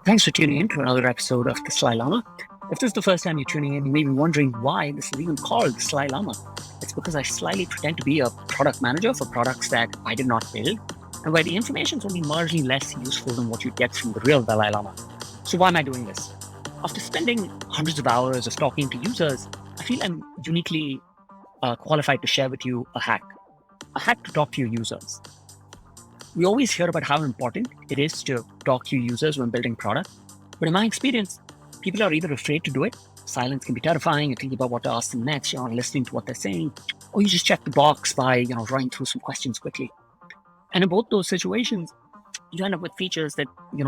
Thanks for tuning in to another episode of The Sly Llama. If this is the first time you're tuning in, you may be wondering why this is even called The Sly Llama. It's because I slyly pretend to be a product manager for products that I did not build, and where the information is only marginally less useful than what you get from the real Dalai Lama. So why am I doing this? After spending hundreds of hours of talking to users, I feel I'm uniquely qualified to share with you a hack to talk to your users. We always hear about how important it is to talk to your users when building product, but in my experience, people are either afraid to do it, silence can be terrifying, you're thinking about what to ask them next, you're not listening to what they're saying, or you just check the box by running through some questions quickly. And in both those situations, you end up with features that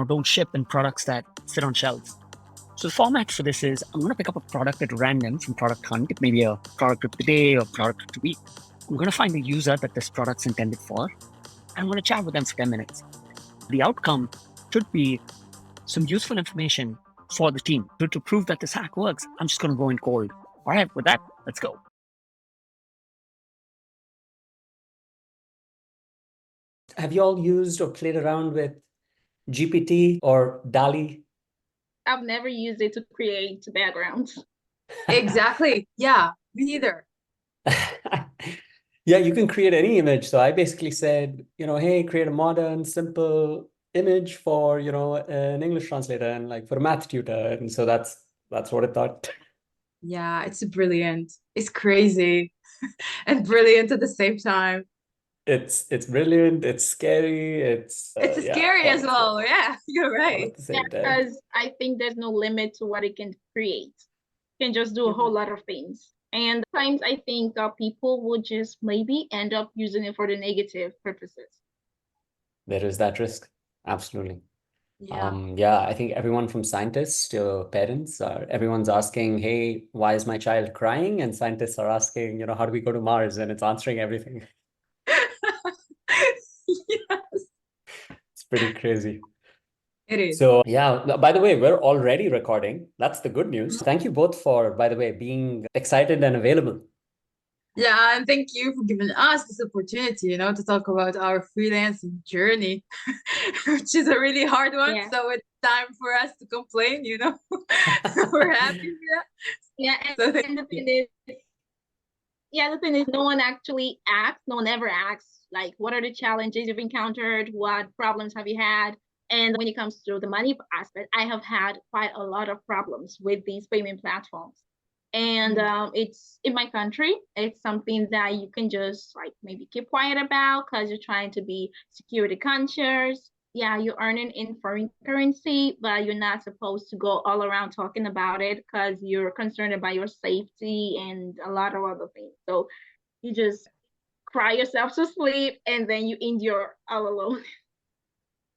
don't ship and products that sit on shelves. So the format for this is I'm going to pick up a product at random from Product Hunt. It may be a product of the day or product of the week. I'm going to find the user that this product's intended for. I'm going to chat with them for 10 minutes. The outcome should be some useful information for the team. To prove that this hack works, I'm just going to go in cold. All right, with that, let's go. Have you all used or played around with GPT or DALI? I've never used it to create backgrounds. Exactly. Yeah, me neither. Yeah, you can create any image. So I basically said, hey, create a modern, simple image for, an English translator and like for a math tutor. And so that's what it thought. Yeah, it's brilliant. It's crazy and brilliant at the same time. It's brilliant. It's scary. It's scary as well. Yeah, you're right. Because I think there's no limit to what it can create. It can just do a whole lot of things. And sometimes I think people would just maybe end up using it for the negative purposes. There is that risk. Absolutely. Yeah. I think everyone from scientists to parents, everyone's asking, hey, why is my child crying? And scientists are asking, how do we go to Mars? And it's answering everything. Yes. It's pretty crazy. It is. So yeah, by the way, we're already recording. That's the good news. Thank you both for, by the way, being excited and available. Yeah, and thank you for giving us this opportunity, to talk about our freelancing journey, which is a really hard one. Yeah. So it's time for us to complain, We're happy with that. Yeah, and the thing is, no one actually asks, no one ever asks, like, what are the challenges you've encountered? What problems have you had? And when it comes to the money aspect, I have had quite a lot of problems with these payment platforms. And it's in my country, it's something that you can just like maybe keep quiet about because you're trying to be security conscious. Yeah, you're earning in foreign currency, but you're not supposed to go all around talking about it because you're concerned about your safety and a lot of other things. So you just cry yourself to sleep and then you endure all alone.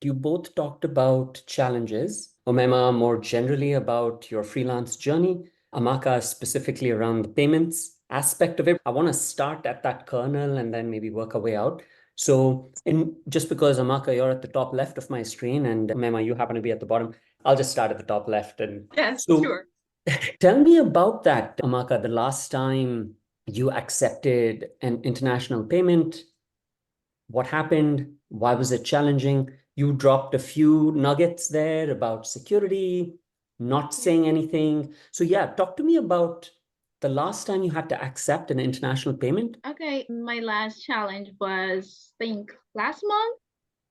You both talked about challenges. Omema, more generally about your freelance journey. Amaka, specifically around the payments aspect of it. I want to start at that kernel and then maybe work our way out. So just because Amaka, you're at the top left of my screen and Omema, you happen to be at the bottom, I'll just start at the top left. And yes, so, sure. Tell me about that, Amaka, the last time you accepted an international payment. What happened? Why was it challenging? You dropped a few nuggets there about security, not saying anything. So yeah, talk to me about the last time you had to accept an international payment. Okay, my last challenge was, I think, last month.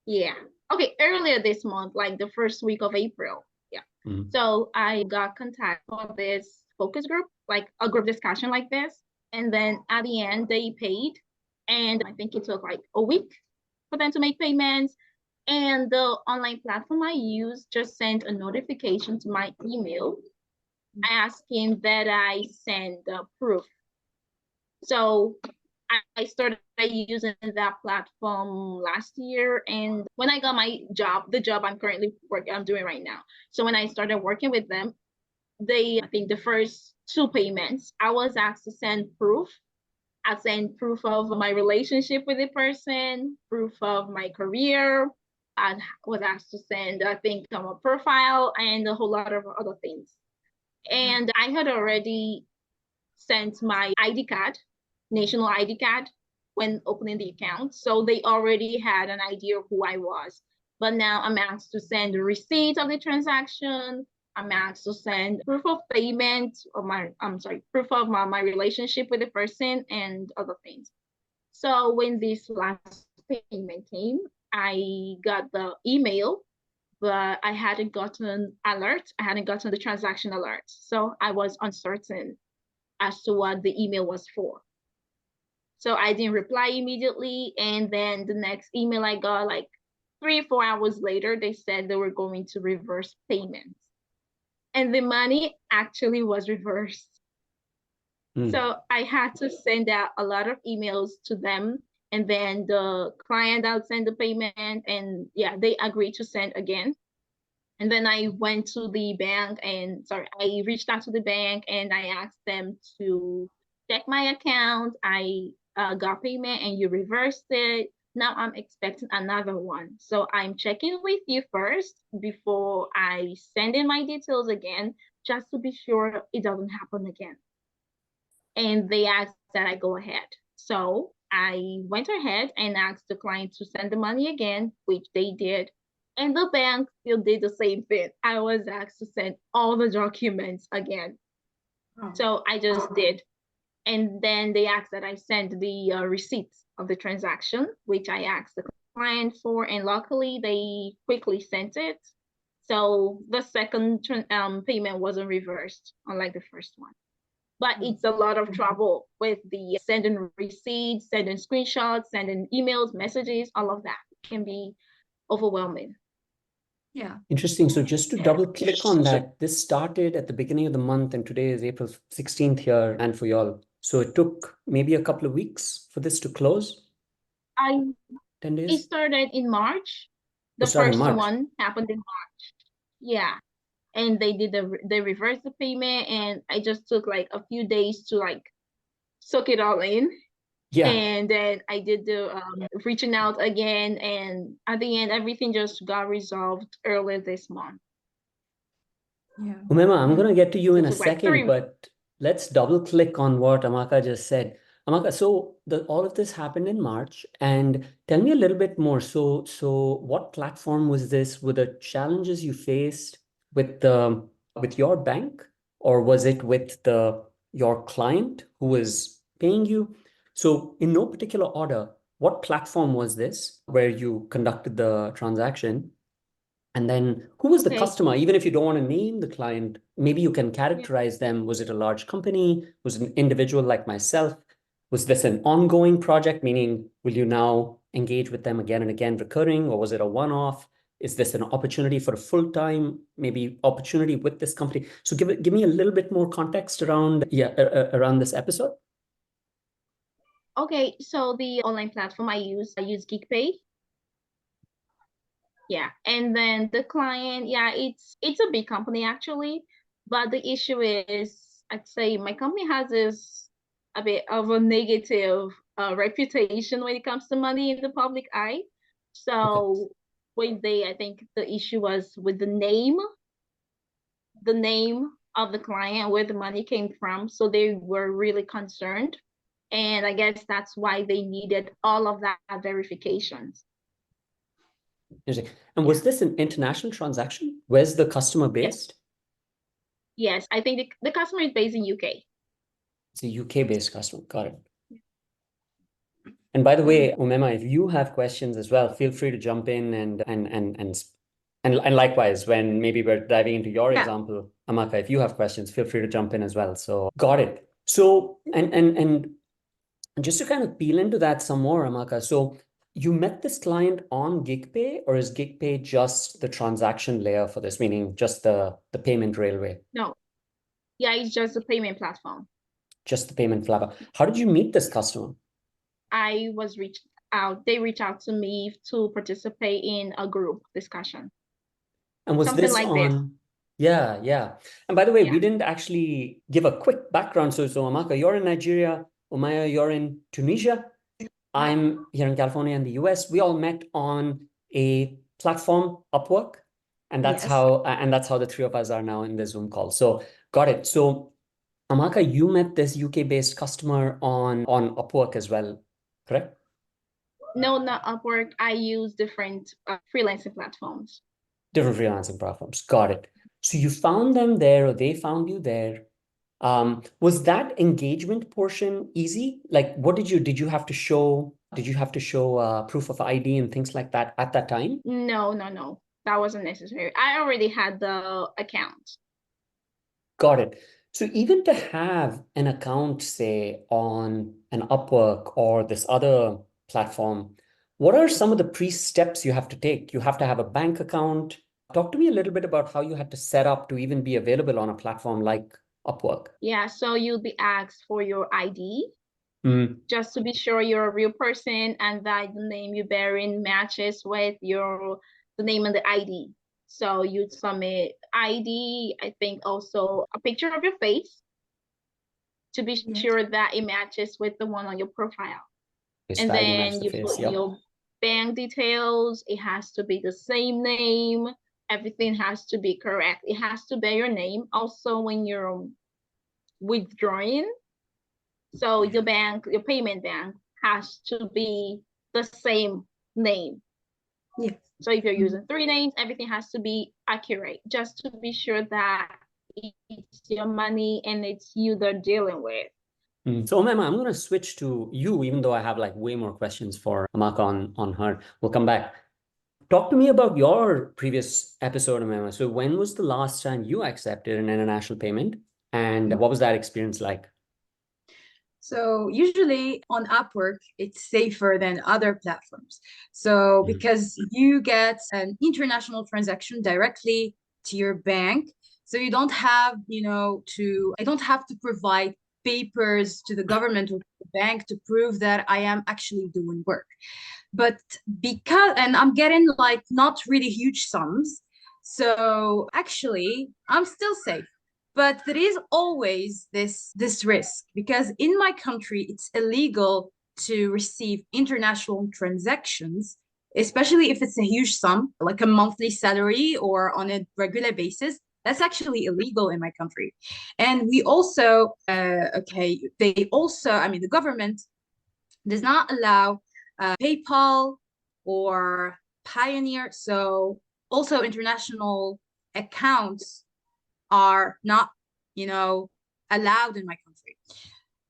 Yeah. Okay, earlier this month, like the first week of April. Yeah. Mm-hmm. So I got contact for this focus group, like a group discussion like this. And then at the end, they paid. And I think it took like a week for them to make payments. And the online platform I use just sent a notification to my email asking that I send the proof. So I started using that platform last year. And when I got my job, the job I'm doing right now. So when I started working with them, I think the first two payments, I was asked to send proof. I sent proof of my relationship with the person, proof of my career. I was asked to send, I think, a profile and a whole lot of other things. And I had already sent my ID card, national ID card, when opening the account. So they already had an idea of who I was. But now I'm asked to send the receipt of the transaction. I'm asked to send proof of payment of proof of my relationship with the person and other things. So when this last payment came, I got the email, but I hadn't gotten alert. I hadn't gotten the transaction alert. So I was uncertain as to what the email was for. So I didn't reply immediately. And then the next email I got, like 3 or 4 hours later, they said they were going to reverse payments. And the money actually was reversed. So I had to send out a lot of emails to them. And then the client out send the payment, and yeah, they agreed to send again. And then I went to the bank I reached out to the bank and I asked them to check my account. I got payment and you reversed it. Now I'm expecting another one. So I'm checking with you first before I send in my details again, just to be sure it doesn't happen again. And they asked that I go ahead. So I went ahead and asked the client to send the money again, which they did. And the bank still did the same thing. I was asked to send all the documents again. So I just did. And then they asked that I send the receipts of the transaction, which I asked the client for. And luckily, they quickly sent it. So the second payment wasn't reversed, unlike the first one. But it's a lot of trouble with the sending receipts, sending screenshots, sending emails, messages, all of that can be overwhelming. Yeah. Interesting. So just to double click on that, this started at the beginning of the month and today is April 16th here and for y'all. So it took maybe a couple of weeks for this to close? 10 days? It started in March. The first one happened in March. Yeah. And they reversed the payment, and I just took like a few days to like soak it all in. Yeah. And then I did the reaching out again, and at the end, everything just got resolved earlier this month. Yeah. Umema, I'm going to get to you in a second, but let's double click on what Amaka just said. Amaka, so all of this happened in March, and tell me a little bit more. So what platform was this? Were the challenges you faced with your bank, or was it with your client who was paying you? So in no particular order, what platform was this where you conducted the transaction? And then who was the customer? Even if you don't want to name the client, maybe you can characterize them. Was it a large company? Was it an individual like myself? Was this an ongoing project, meaning will you now engage with them again and again recurring, or was it a one-off? Is this an opportunity for a full-time, maybe opportunity with this company? So give me a little bit more context around this episode. Okay, so the online platform I use GeekPay. Yeah, and then the client, yeah, it's a big company actually, but the issue is, I'd say my company has a bit of a negative reputation when it comes to money in the public eye. So I think the issue was with the name of the client, where the money came from. So they were really concerned. And I guess that's why they needed all of that verifications. And was this an international transaction? Where's the customer based? Yes, I think the customer is based in UK. It's a UK-based customer. Got it. And by the way, Umema, if you have questions as well, feel free to jump in and likewise, when maybe we're diving into your example, Amaka, if you have questions, feel free to jump in as well. So got it. So and just to kind of peel into that some more, Amaka. So you met this client on GigPay, or is GigPay just the transaction layer for this, meaning just the payment railway? No. Yeah, it's just a payment platform. Just the payment platform. How did you meet this customer? I was reached out. They reached out to me to participate in a group discussion. And was something this like on? This. Yeah. And by the way, we didn't actually give a quick background. So Amaka, you're in Nigeria. Umaya, you're in Tunisia. I'm here in California in the US. We all met on a platform, Upwork, and that's how the three of us are now in the Zoom call. So got it. So Amaka, you met this UK-based customer on Upwork as well, correct? No, not Upwork. I use different freelancing platforms. Different freelancing platforms. Got it. So you found them there, or they found you there. Was that engagement portion easy? Like, what did you have to show? Did you have to show proof of ID and things like that at that time? No, no, no. That wasn't necessary. I already had the account. Got it. So even to have an account, say, on an Upwork or this other platform, what are some of the pre-steps you have to take? You have to have a bank account. Talk to me a little bit about how you had to set up to even be available on a platform like Upwork. Yeah, so you'll be asked for your ID, just to be sure you're a real person and that the name you bear in matches with the name and the ID. So you'd submit ID, I think also a picture of your face to be sure that it matches with the one on your profile. And then you put your bank details. It has to be the same name. Everything has to be correct. It has to bear your name. Also, when you're withdrawing, so your payment bank has to be the same name. Yes. So if you're using 3 names, everything has to be accurate, just to be sure that it's your money and it's you they're dealing with. So, Omema, I'm going to switch to you, even though I have like way more questions for Amaka on her. We'll come back. Talk to me about your previous episode, Omema. So when was the last time you accepted an international payment? And what was that experience like? So usually on Upwork, it's safer than other platforms. So because you get an international transaction directly to your bank, so you don't have, I don't have to provide papers to the government or to the bank to prove that I am actually doing work. But and I'm getting like not really huge sums. So actually, I'm still safe. But there is always this risk, because in my country, it's illegal to receive international transactions, especially if it's a huge sum, like a monthly salary or on a regular basis. That's actually illegal in my country. And we also, the government does not allow PayPal or Pioneer. So also international accounts are not, allowed in my country.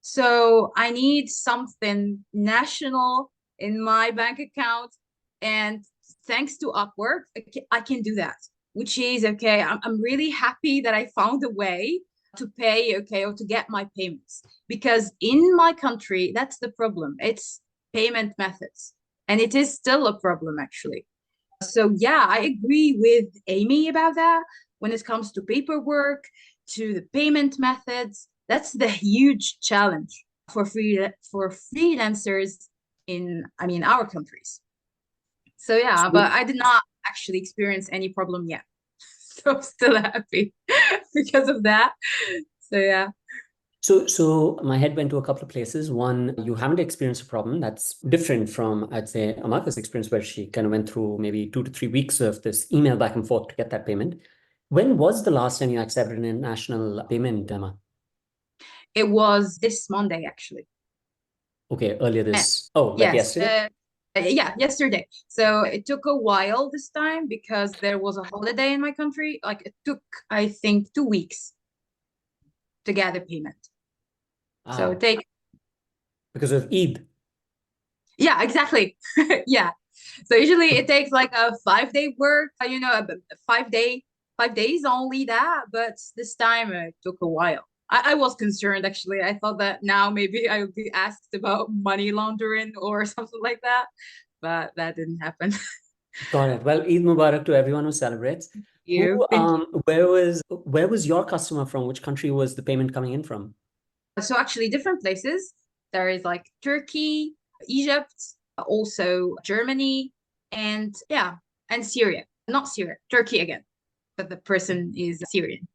So I need something national in my bank account. And thanks to Upwork, I can do that, which is okay. I'm really happy that I found a way to pay, or to get my payments. Because in my country, that's the problem. It's payment methods. And it is still a problem, actually. So yeah, I agree with Amy about that. When it comes to paperwork, to the payment methods, that's the huge challenge for freelancers in, our countries. So yeah, but I did not actually experience any problem yet. So I'm still happy because of that. So yeah. So my head went to a couple of places. One, you haven't experienced a problem. That's different from, I'd say, Amaka's experience, where she kind of went through maybe 2 to 3 weeks of this email back and forth to get that payment. When was the last time you accepted an international payment, Emma? It was this Monday, actually. Okay, earlier this. Like yesterday? Yeah, yesterday. So it took a while this time because there was a holiday in my country. Like it took, I think, 2 weeks to get the payment. So take because of Eid. Yeah, exactly. Yeah. So usually it takes like a 5-day work, 5 days only that, but this time it took a while. I was concerned, actually. I thought that now maybe I would be asked about money laundering or something like that, but that didn't happen. Got it. Well, Eid Mubarak to everyone who celebrates. Thank you. Where was your customer from? Which country was the payment coming in from? So actually different places. There is like Turkey, Egypt, also Germany, and Syria. Not Syria, Turkey again, but the person is Syrian.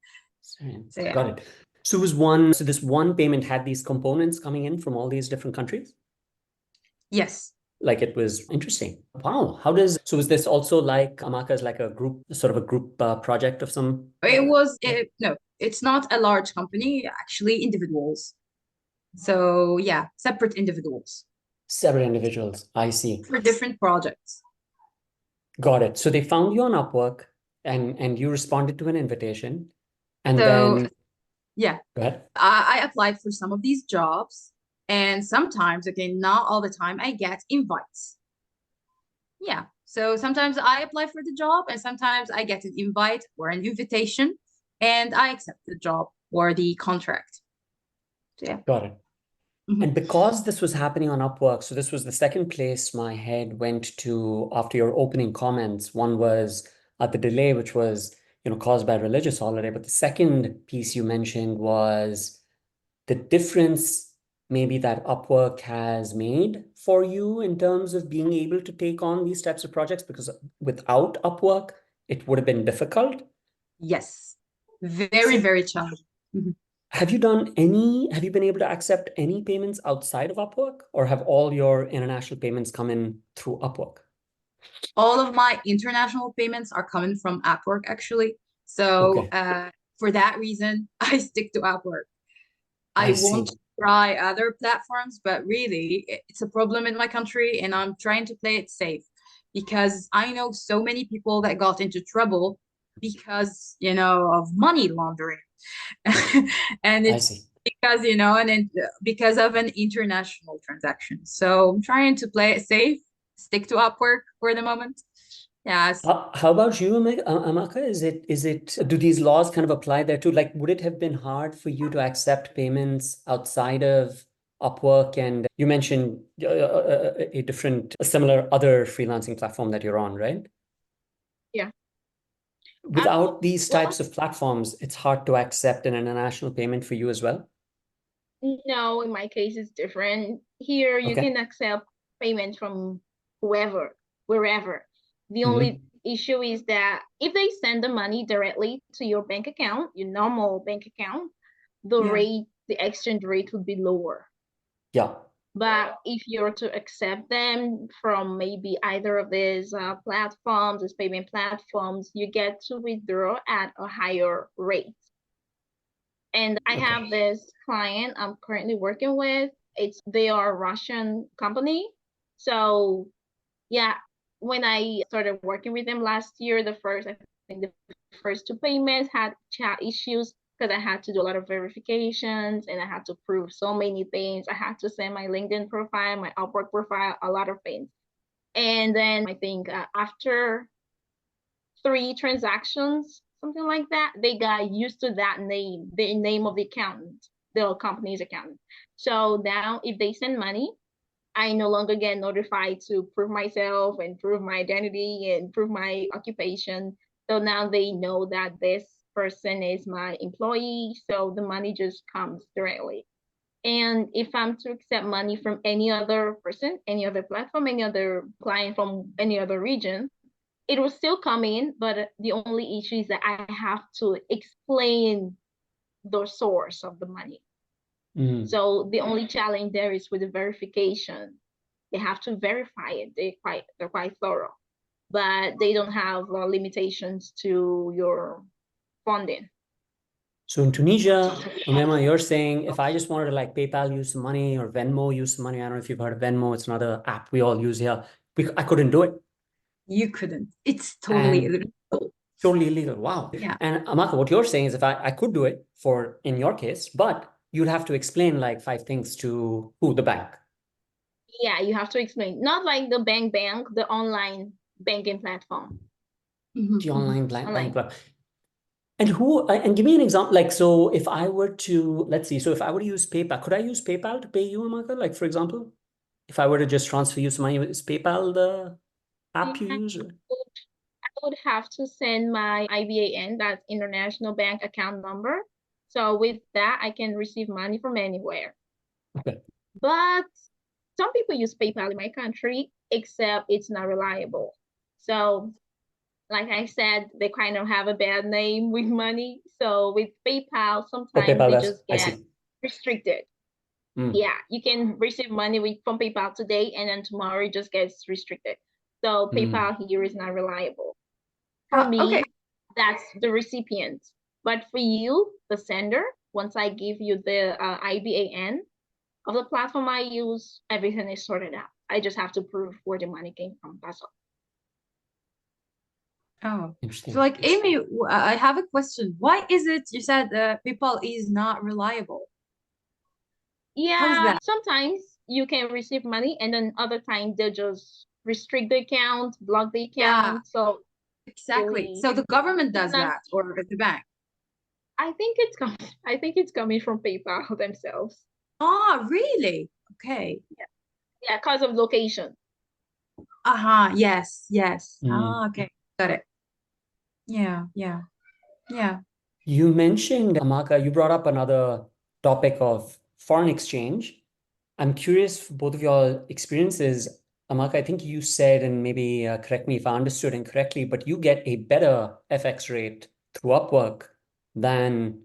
So, yeah. Got it. So this one payment had these components coming in from all these different countries? Yes. Like, it was interesting. Wow. So is this also like Amaka's, like a group, sort of a group project of some? No, it's not a large company, actually individuals. So yeah, separate individuals. Separate individuals. I see. For different projects. Got it. So they found you on Upwork and you responded to an invitation. And So then, yeah, go ahead. I applied for some of these jobs, and sometimes, okay, not all the time, I get invites. Yeah. So sometimes I apply for the job, and sometimes I get an invite or an invitation, and I accept the job or the contract. So yeah. Got it. And because this was happening on Upwork, so this was the second place my head went to after your opening comments. One was the delay, which was, caused by religious holiday. But the second piece you mentioned was the difference maybe that Upwork has made for you in terms of being able to take on these types of projects, because without Upwork, it would have been difficult. Yes. Very, very challenging. Have you been able to accept any payments outside of Upwork, or have all your international payments come in through Upwork? All of my international payments are coming from Upwork, actually. So for that reason, I stick to Upwork. I want to try other platforms, but really, it's a problem in my country, and I'm trying to play it safe because I know so many people that got into trouble because, of money laundering. And it's because, because of an international transaction. So I'm trying to play it safe, stick to Upwork for the moment. Yes. How about you, Amaka? Do these laws kind of apply there too? Like, would it have been hard for you to accept payments outside of Upwork? And you mentioned a similar other freelancing platform that you're on, right? Yeah. Without these types of platforms, it's hard to accept an international payment for you as well? No, in my case, it's different. Here, you can accept payments from whoever, wherever. The only issue is that if they send the money directly to your bank account, your normal bank account, the exchange rate would be lower. Yeah. But if you're to accept them from maybe either of these platforms, these payment platforms, you get to withdraw at a higher rate. And I have this client I'm currently working with. They are a Russian company. So yeah, when I started working with them last year, the first two payments had chat issues because I had to do a lot of verifications and I had to prove so many things. I had to send my LinkedIn profile, my Upwork profile, a lot of things. And then I think after 3 transactions, something like that, they got used to that name, the name of the accountant, the company's accountant. So now if they send money, I no longer get notified to prove myself and prove my identity and prove my occupation. So now they know that this person is my employee. So the money just comes directly. And if I'm to accept money from any other person, any other platform, any other client from any other region, it will still come in, but the only issue is that I have to explain the source of the money. So the only challenge there is with the verification. They have to verify it. They're quite thorough, but they don't have limitations to your funding. So in Tunisia, Umema, you're saying if I just wanted to like PayPal use some money or Venmo use some money, I don't know if you've heard of Venmo, it's another app we all use here. I couldn't do it. You couldn't. It's totally illegal. Totally illegal. Wow. Yeah. And Amaka, what you're saying is if I could do it in your case, but you'd have to explain like 5 things to the bank. Yeah, you have to explain. Not like the bank, the online banking platform. The online bank platform. And give me an example, like, so if I were to, let's see, so if I were to use PayPal, could I use PayPal to pay you, Amaka? Like, for example, if I were to just transfer you some money, is PayPal the app you use? I would have to send my IBAN, that's International Bank Account Number. So with that, I can receive money from anywhere. Okay. But some people use PayPal in my country, except it's not reliable. So like I said, they kind of have a bad name with money. So with PayPal, sometimes they just get restricted. Yeah, you can receive money from PayPal today, and then tomorrow it just gets restricted. So PayPal here is not reliable. For me, that's the recipient. But for you, the sender, once I give you the IBAN, of the platform I use, everything is sorted out. I just have to prove where the money came from. That's all. Oh, Interesting. so like Amy, I have a question. Why is it you said PayPal is not reliable? How is Yeah, that? sometimes you can receive money, and then other times they just restrict the account, block the account. Yeah, So exactly. really, So the government does not- that, or the bank? I think it's coming. I think it's coming from PayPal themselves. Oh, really? Okay. Yeah, because of location. Uh-huh. Yes, yes. Mm. Ah, okay. Got it. Yeah, yeah, yeah. You mentioned, Amaka, you brought up another topic of foreign exchange. I'm curious for both of your experiences. Amaka, I think you said, and maybe correct me if I understood incorrectly, but you get a better FX rate through Upwork than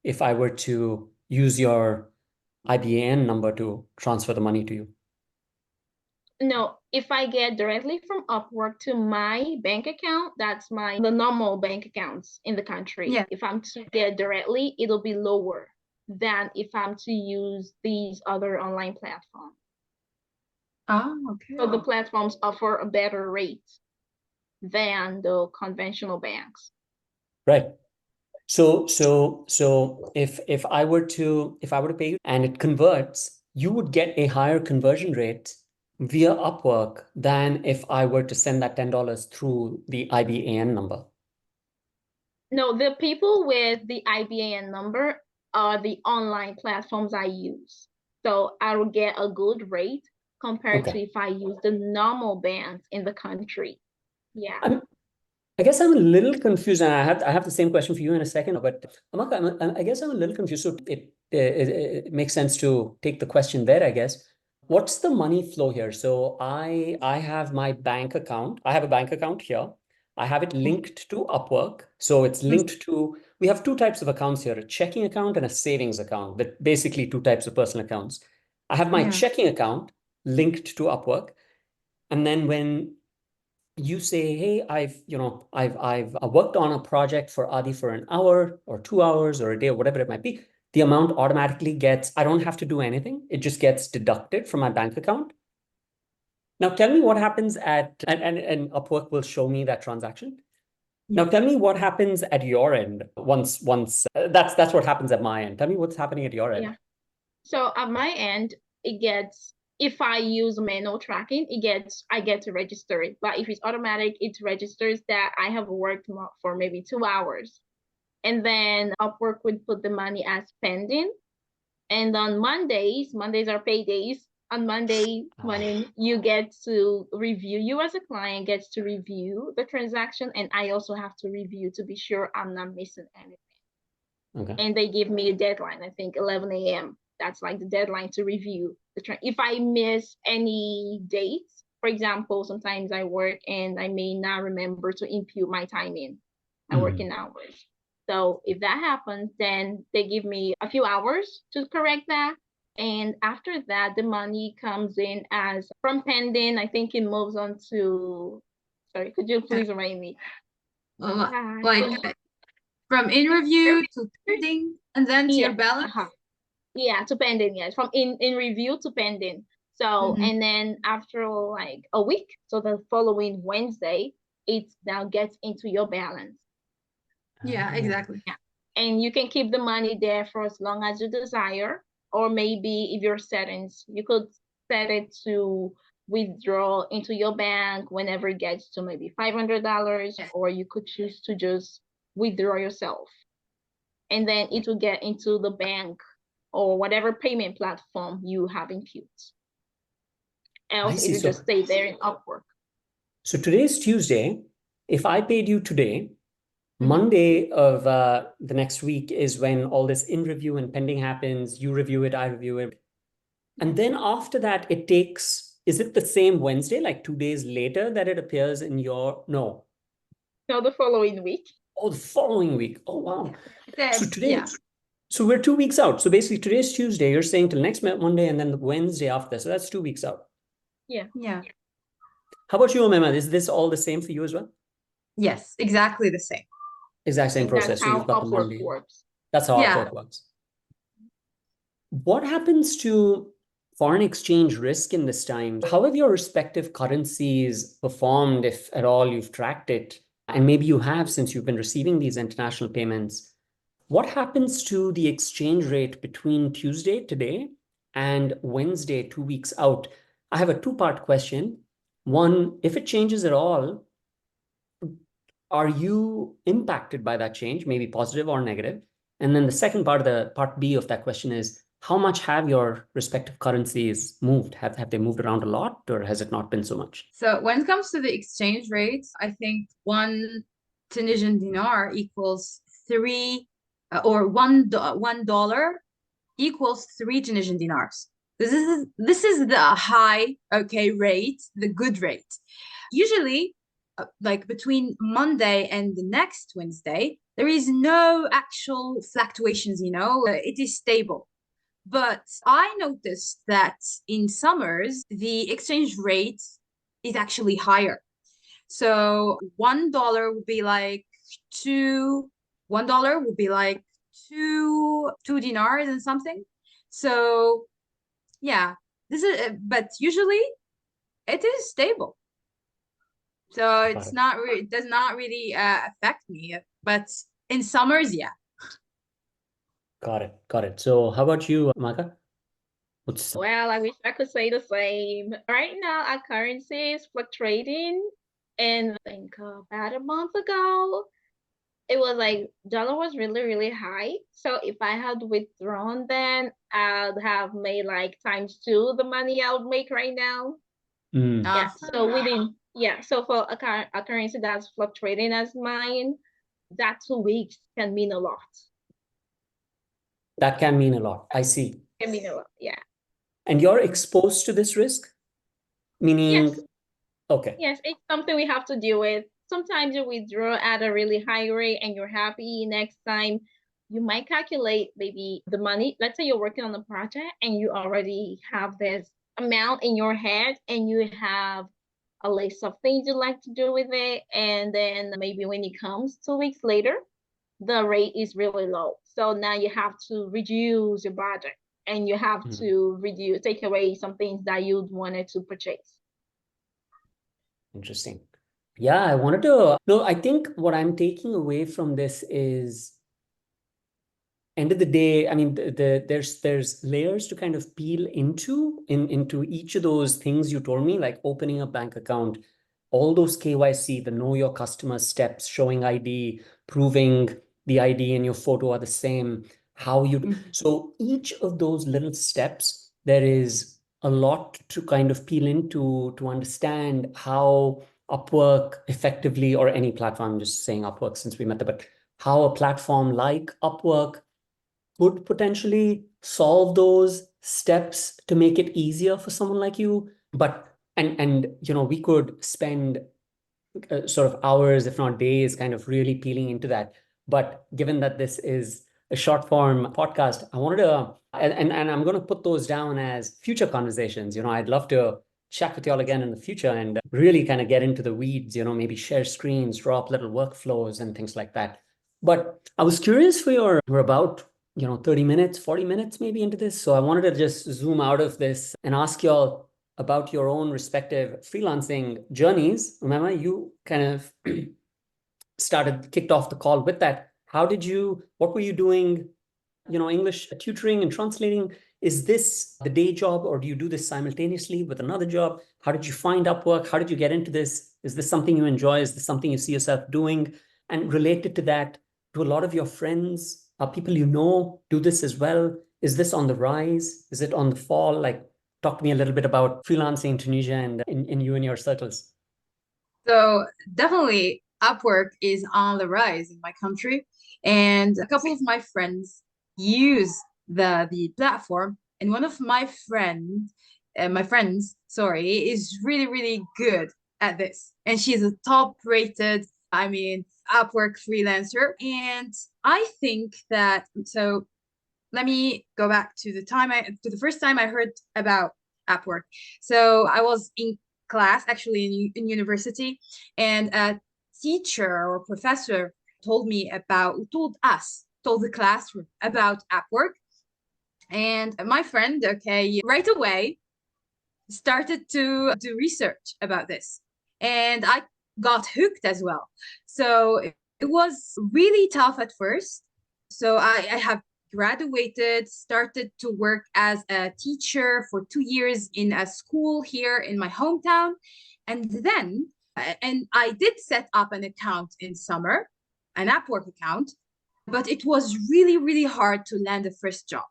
if I were to use your IBAN number to transfer the money to you. No, if I get directly from Upwork to my bank account, that's the normal bank accounts in the country. Yeah. If I'm to get directly, it'll be lower than if I'm to use these other online platforms. Ah, okay. So the platforms offer a better rate than the conventional banks. Right. So if I were to pay you and it converts, you would get a higher conversion rate via Upwork than if I were to send that $10 through the IBAN number. No, the people with the IBAN number are the online platforms I use. So I will get a good rate compared to if I use the normal banks in the country. Yeah. I guess I'm a little confused, and I have the same question for you in a second. But Amaka, I guess I'm a little confused. So it makes sense to take the question there, I guess. What's the money flow here? So I have my bank account. I have a bank account here. I have it linked to Upwork. So it's linked to, we have two types of accounts here, a checking account and a savings account, but basically two types of personal accounts. I have my checking account linked to Upwork. And then when you say, hey, I've worked on a project for Adi for an hour or 2 hours or a day or whatever it might be, the amount automatically gets, I don't have to do anything. It just gets deducted from my bank account. Now tell me what happens and Upwork will show me that transaction. Now tell me what happens at your end once that's what happens at my end. Tell me what's happening at your end. Yeah. So at my end, it gets, if I use manual tracking, I get to register it. But if it's automatic, it registers that I have worked for maybe 2 hours. And then Upwork would put the money as pending. And on Mondays are paydays. On Monday morning, you get to review, you as a client gets to review the transaction. And I also have to review to be sure I'm not missing anything. Okay. And they give me a deadline, I think 11 a.m. That's like the deadline to review the if I miss any dates, for example, sometimes I work and I may not remember to input my time in. I work in hours. So if that happens, then they give me a few hours to correct that. And after that, the money comes in as from pending. I think it moves on to, sorry, could you please remind me? Like from in review to pending and then to your balance? Yeah, to pending, yes. From in review to pending. So, and then after like a week, so the following Wednesday, it now gets into your balance. Yeah, exactly. Yeah. And you can keep the money there for as long as you desire. Or maybe if your settings, you could set it to withdraw into your bank whenever it gets to maybe $500, or you could choose to just withdraw yourself. And then it will get into the bank or whatever payment platform you have input. Else it will just stay there in Upwork. So today's Tuesday. If I paid you today, Monday of the next week is when all this in review and pending happens. You review it, I review it. And then after that, it takes, is it the same Wednesday, like 2 days later that it appears in your, no, the following week. Oh, the following week. Oh, wow. So today, yeah. So we're 2 weeks out. So basically today's Tuesday, you're saying till next Monday and then the Wednesday after that. So that's 2 weeks out. Yeah. Yeah. How about you, Omema? Is this all the same for you as well? Yes, exactly the same. Exact same process. That's how so you've got Upwork the Monday. works. That's how Upwork works. What happens to foreign exchange risk in this time. How have your respective currencies performed, if at all you've tracked it? And maybe you have, since you've been receiving these international payments. What happens to the exchange rate between Tuesday, today, and Wednesday, 2 weeks out? I have a two-part question. One, if it changes at all, are you impacted by that change, maybe positive or negative? And then the second part, part B of that question is, how much have your respective currencies moved? Have they moved around a lot, or has it not been so much? So when it comes to the exchange rates, I think one Tunisian dinar equals $1 equals 3 Tunisian dinars. This is the high rate, the good rate. Usually, like between Monday and the next Wednesday, there is no actual fluctuations, it is stable. But I noticed that in summers, the exchange rate is actually higher. So $1 would be like $1 would be like two dinars and something. So yeah, but usually it is stable. So it's not really, it does not really affect me. But in summers, yeah. Got it. So how about you, Amaka? Well, I wish I could say the same. Right now, our currency is fluctuating. And I think about a month ago, it was like dollar was really, really high. So if I had withdrawn then, I'd have made like ×2 the money I would make right now. Yeah. So for a currency that's fluctuating as mine, that 2 weeks can mean a lot. That can mean a lot. I see. Can mean a lot, yeah. And you're exposed to this risk? Meaning, yes. Okay. Yes, it's something we have to deal with. Sometimes you withdraw at a really high rate and you're happy. Next time, you might calculate maybe the money. Let's say you're working on a project and you already have this amount in your head and you have a list of things you'd like to do with it. And then maybe when it comes 2 weeks later, the rate is really low. So now you have to reduce your budget and you have to take away some things that you'd wanted to purchase. Interesting. Yeah, I think what I'm taking away from this is, end of the day, I mean, there's layers to kind of peel into each of those things you told me, like opening a bank account, all those KYC, the know your customer steps, showing ID, proving the ID and your photo are the same, so each of those little steps, there is a lot to kind of peel into to understand how Upwork effectively, or any platform, I'm just saying Upwork since we met there, but how a platform like Upwork could potentially solve those steps to make it easier for someone like you. But, and we could spend sort of hours, if not days, kind of really peeling into that. But given that this is a short form podcast, I wanted to, and I'm going to put those down as future conversations. I'd love to chat with y'all again in the future and really kind of get into the weeds, maybe share screens, draw up little workflows and things like that. But I was curious we're about 30 minutes, 40 minutes maybe into this. So I wanted to just zoom out of this and ask y'all about your own respective freelancing journeys. Remember, you kind of kicked off the call with that. What were you doing, English tutoring and translating? Is this the day job, or do you do this simultaneously with another job? How did you find Upwork? How did you get into this? Is this something you enjoy? Is this something you see yourself doing? And related to that, do a lot of your friends, people do this as well? Is this on the rise? Is it on the fall? Like, talk to me a little bit about freelancing in Tunisia and in you and your circles. So definitely Upwork is on the rise in my country. And a couple of my friends use the platform. And one of my friends, is really, really good at this. And she's a top rated, Upwork freelancer. And I think that, so let me go back to the first time I heard about Upwork. So I was in class, actually in university, and a teacher or professor told the classroom about Upwork. And my friend, okay, right away started to do research about this. And I got hooked as well. So it was really tough at first. So I have graduated, started to work as a teacher for 2 years in a school here in my hometown. And then, and I did set up an account in summer, an Upwork account, but it was really, really hard to land a first job.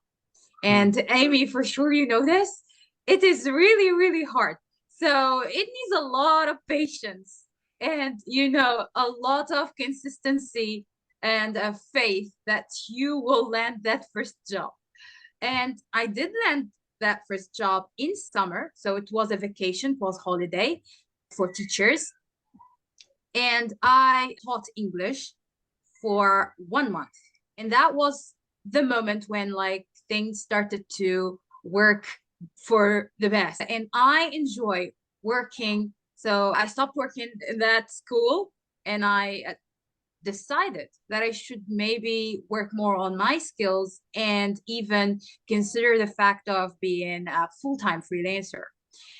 And Amy, for sure, you know this. It is really, really hard. So it needs a lot of patience and, a lot of consistency and faith that you will land that first job. And I did land that first job in summer. So it was a vacation, it was holiday for teachers. And I taught English for 1 month. And that was the moment when things started to work for the best. And I enjoy working. So I stopped working in that school and I decided that I should maybe work more on my skills and even consider the fact of being a full-time freelancer.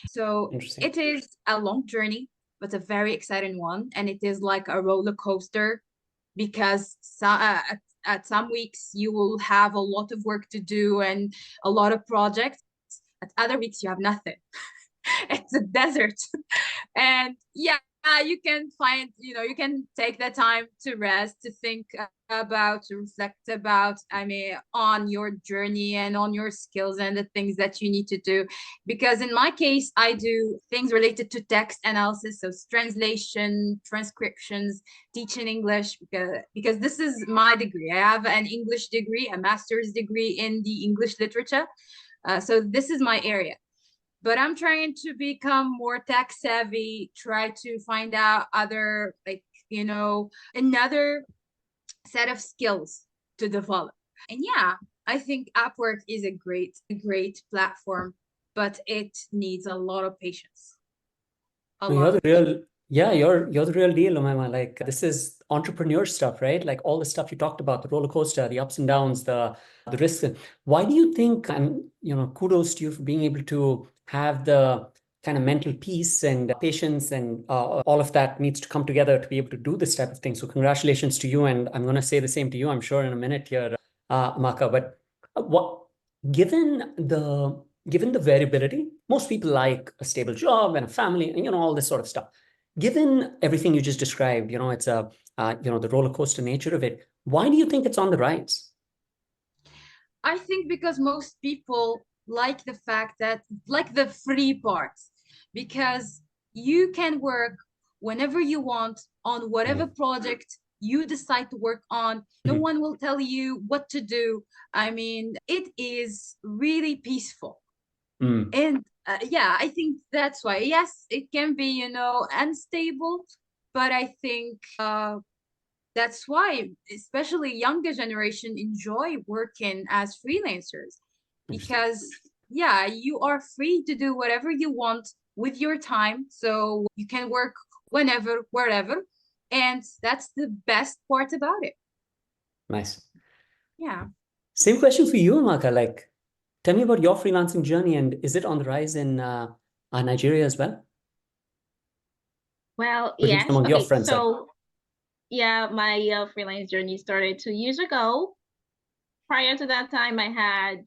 So it is a long journey, but a very exciting one. And it is like a roller coaster because at some weeks you will have a lot of work to do and a lot of projects. At other weeks you have nothing. It's a desert. And yeah, you can find, you can take the time to rest, to think about, to reflect about, on your journey and on your skills and the things that you need to do. Because in my case, I do things related to text analysis, so translation, transcriptions, teaching English, because this is my degree. I have an English degree, a master's degree in the English literature. So this is my area. But I'm trying to become more tech savvy, try to find out other, another set of skills to develop. And yeah, I think Upwork is a great platform, but it needs a lot of patience. You're the real deal, Umaima. This is entrepreneur stuff, right? Like all the stuff you talked about, the roller coaster, the ups and downs, the risks. Why do you think, and kudos to you for being able to have the kind of mental peace and patience and all of that needs to come together to be able to do this type of thing. So congratulations to you. And I'm going to say the same to you, I'm sure, in a minute here, Amaka. But given the variability, most people like a stable job and a family and, all this sort of stuff. Given everything you just described, it's the roller coaster nature of it. Why do you think it's on the rise? I think because most people like the fact that, like the free parts, because you can work whenever you want on whatever project you decide to work on. No one will tell you what to do. It is really peaceful. And yeah, I think that's why. Yes, it can be, unstable, but I think that's why especially younger generation enjoy working as freelancers, because yeah, you are free to do whatever you want with your time. So you can work whenever, wherever. And that's the best part about it. Nice. Yeah. Same question for you, Amaka. Tell me about your freelancing journey, and is it on the rise in Nigeria as well? Well, yes. Among your friends, so yeah, my freelance journey started 2 years ago. Prior to that time, I had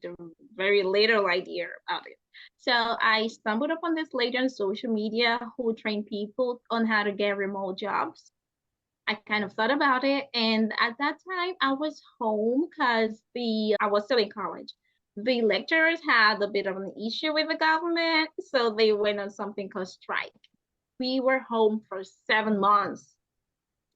very little idea about it. So I stumbled upon this lady on social media who trained people on how to get remote jobs. I kind of thought about it, and at that time I was home because I was still in college. The lecturers had a bit of an issue with the government, so they went on something called strike. We were home for 7 months.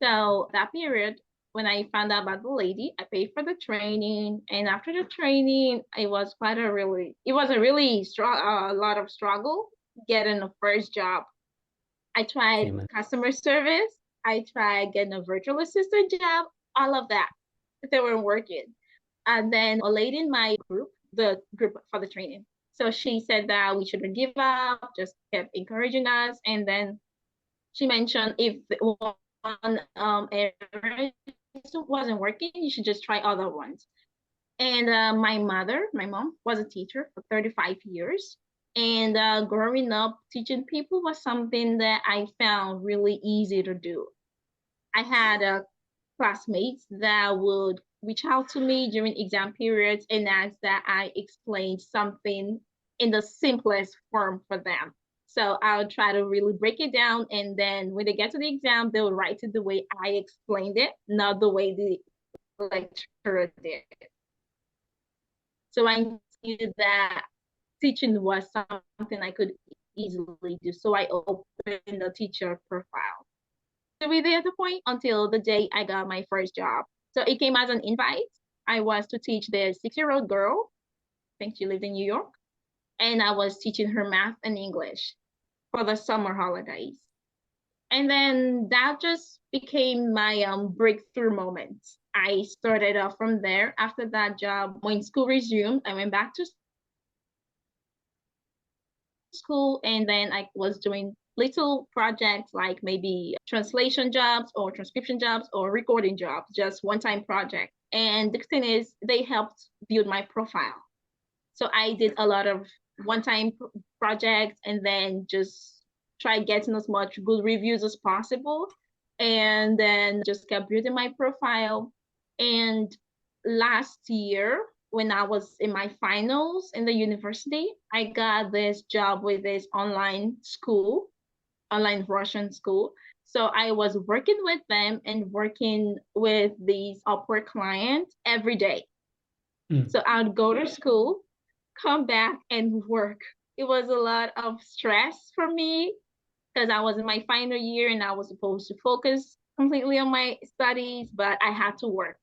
So that period, when I found out about the lady, I paid for the training, and after the training, it was a really a lot of struggle getting a first job. I tried customer service. I tried getting a virtual assistant job. All of that, they weren't working. And then a lady in my group, the group for the training, so she said that we shouldn't give up, just kept encouraging us, and then she mentioned if one area wasn't working, you should just try other ones. And my mom was a teacher for 35 years. And growing up, teaching people was something that I found really easy to do. I had classmates that would reach out to me during exam periods and ask that I explain something in the simplest form for them. So I'll try to really break it down, and then when they get to the exam, they'll write it the way I explained it, not the way the lecturer did. So I knew that teaching was something I could easily do. So I opened a teacher profile. So we there at the point until the day I got my first job. So it came as an invite. I was to teach the 6-year-old girl. I think she lived in New York. And I was teaching her math and English for the summer holidays. And then that just became my breakthrough moment. I started off from there. After that job, when school resumed, I went back to school, and then I was doing little projects like maybe translation jobs or transcription jobs or recording jobs, just one-time project. And the thing is, they helped build my profile. So I did a lot of one-time projects and then just try getting as much good reviews as possible. And then just kept building my profile. And last year, when I was in my finals in the university, I got this job with this online school, online Russian school. So I was working with them and working with these Upwork clients every day. So I'd go to school, come back and work. It was a lot of stress for me because I was in my final year and I was supposed to focus completely on my studies, but I had to work.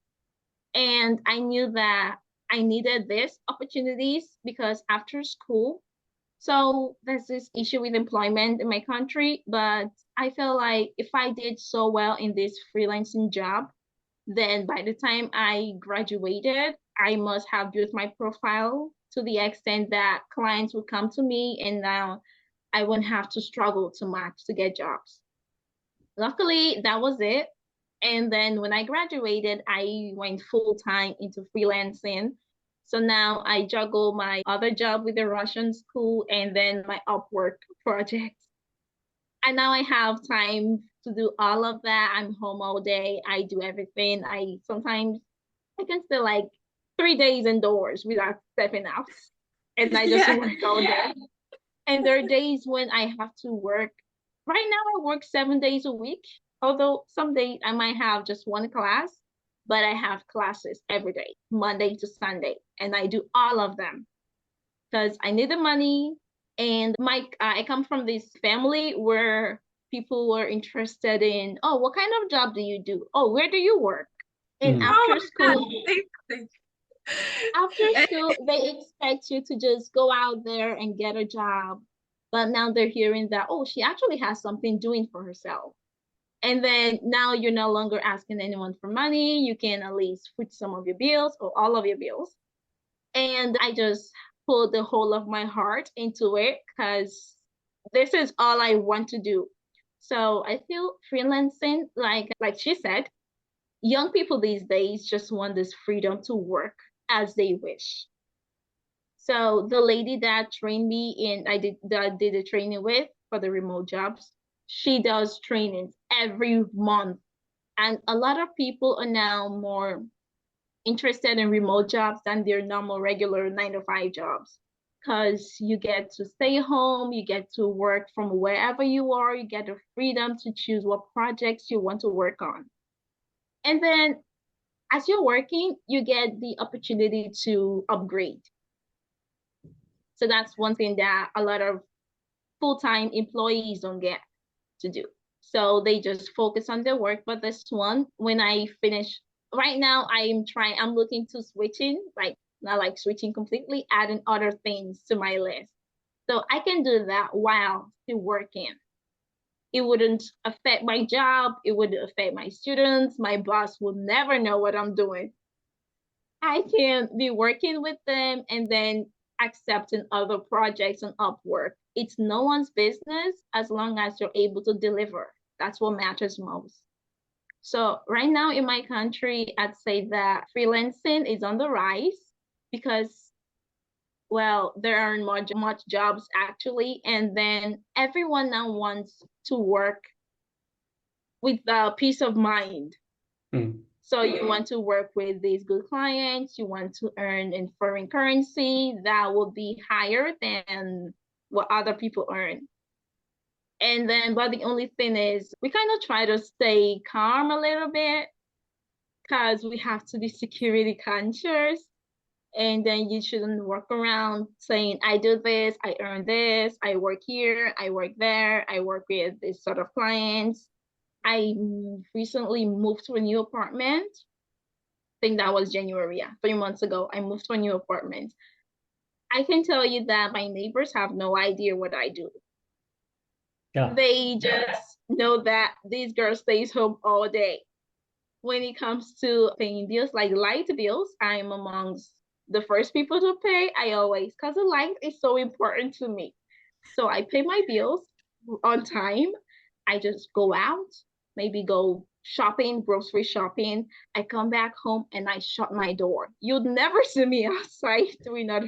And I knew that I needed these opportunities because after school, so there's this issue with employment in my country, but I feel like if I did so well in this freelancing job, then by the time I graduated, I must have built my profile to the extent that clients would come to me and now I wouldn't have to struggle too much to get jobs. Luckily, that was it. And then when I graduated, I went full time into freelancing. So now I juggle my other job with the Russian school and then my Upwork project. And now I have time to do all of that. I'm home all day. I do everything. I sometimes I can stay like 3 days indoors without stepping out. And I just work all day. And there are days when I have to work. Right now I work 7 days a week. Although some days I might have just one class, but I have classes every day, Monday to Sunday. And I do all of them because I need the money. And I come from this family where people were interested in, oh, what kind of job do you do? Oh, where do you work? And after school, they expect you to just go out there and get a job. But now they're hearing that, oh, she actually has something doing for herself. And then now you're no longer asking anyone for money. You can at least put some of your bills or all of your bills. And I just put the whole of my heart into it because this is all I want to do. So I feel freelancing, like she said, young people these days just want this freedom to work as they wish. So the lady that trained me that I did the training with for the remote jobs, she does trainings every month. And a lot of people are now more interested in remote jobs than their normal regular 9-to-5 jobs because you get to stay home, you get to work from wherever you are, you get the freedom to choose what projects you want to work on. And then as you're working, you get the opportunity to upgrade. So that's one thing that a lot of full-time employees don't get to do. So they just focus on their work. But this one, when I finish, right now I'm looking to switching, like not like switching completely, adding other things to my list. So I can do that while still working. It wouldn't affect my job. It wouldn't affect my students. My boss will never know what I'm doing. I can be working with them and then accepting other projects on Upwork. It's no one's business as long as you're able to deliver. That's what matters most. So right now in my country, I'd say that freelancing is on the rise because, well, there aren't much jobs actually, and then everyone now wants to work with peace of mind. So you want to work with these good clients, you want to earn in foreign currency that will be higher than what other people earn. And then, but the only thing is we kind of try to stay calm a little bit because we have to be security conscious. And then you shouldn't walk around saying, I do this, I earn this, I work here, I work there, I work with this sort of clients. I recently moved to a new apartment. I think that was January, yeah, 3 months ago. I moved to a new apartment. I can tell you that my neighbors have no idea what I do. Yeah. They just know that this girl stays home all day. When it comes to paying bills, like light bills, I'm amongst the first people to pay. I always, because the light is so important to me. So I pay my bills on time. I just go out, maybe go shopping, grocery shopping. I come back home and I shut my door. You'd never see me outside doing that.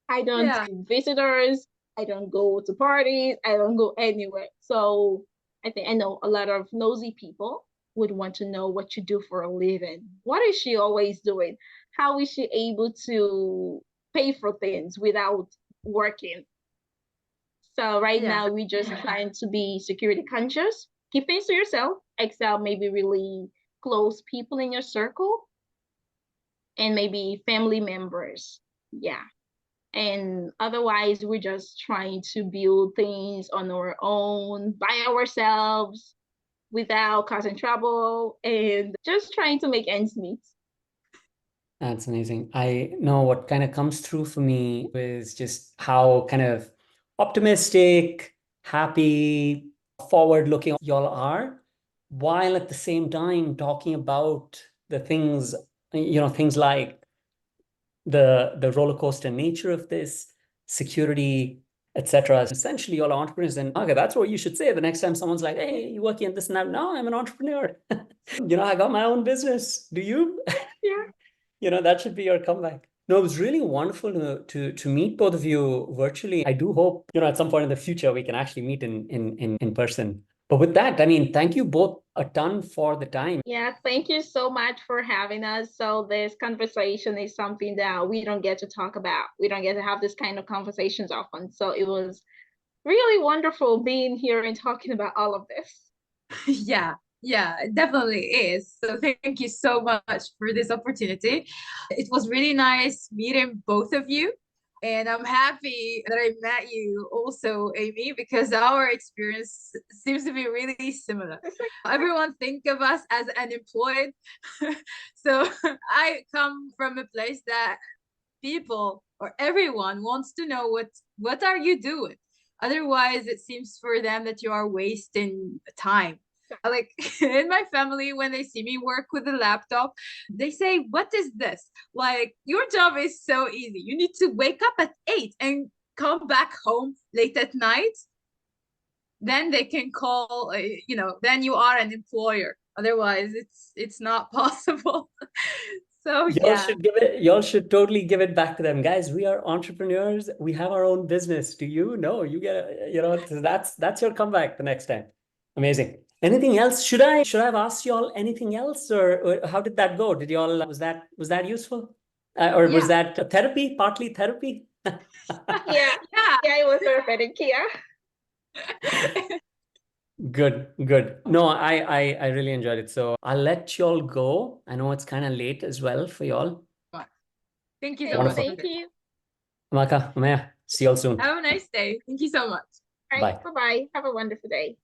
I don't see visitors. I don't go to parties. I don't go anywhere. So I know a lot of nosy people would want to know what you do for a living. What is she always doing? How is she able to pay for things without working? So right now we just trying to be security conscious. Keep things to yourself, except maybe really close people in your circle and maybe family members. Yeah. And otherwise, we're just trying to build things on our own, by ourselves, without causing trouble, and just trying to make ends meet. That's amazing. I know what kind of comes through for me is just how kind of optimistic, happy, forward-looking y'all are, while at the same time talking about the things, things like the roller coaster nature of this, security, etc. Essentially, y'all are entrepreneurs, and okay, that's what you should say the next time someone's like, "Hey, you working in this and that?" No, I'm an entrepreneur. I got my own business. Do you? Yeah. That should be your comeback. No, it was really wonderful to meet both of you virtually. I do hope, at some point in the future, we can actually meet in person. But with that, I mean, thank you both a ton for the time. Yeah, thank you so much for having us. So this conversation is something that we don't get to talk about. We don't get to have this kind of conversations often. So it was really wonderful being here and talking about all of this. Yeah, it definitely is. So thank you so much for this opportunity. It was really nice meeting both of you. And I'm happy that I met you also, Amy, because our experience seems to be really similar. Everyone think of us as unemployed. So I come from a place that people or everyone wants to know what are you doing? Otherwise, it seems for them that you are wasting time. Like in my family, when they see me work with a laptop, they say, "What is this? Like, your job is so easy. You need to wake up at 8 and come back home late at night. Then they can call, then you are an employer. Otherwise, it's not possible." So Y'all should totally give it back to them. Guys, we are entrepreneurs. We have our own business. Do you know? You get that's your comeback the next time. Amazing. Anything else? Should I have asked y'all anything else, or how did that go? Did y'all was that useful? Was that therapy, partly therapy? Yeah, it was therapeutic, yeah. Good. No, I really enjoyed it. So I'll let y'all go. I know it's kind of late as well for y'all. Thank you so much. Thank you. Amaka, Umaya, see y'all soon. Have a nice day. Thank you so much. All right, bye-bye. Have a wonderful day.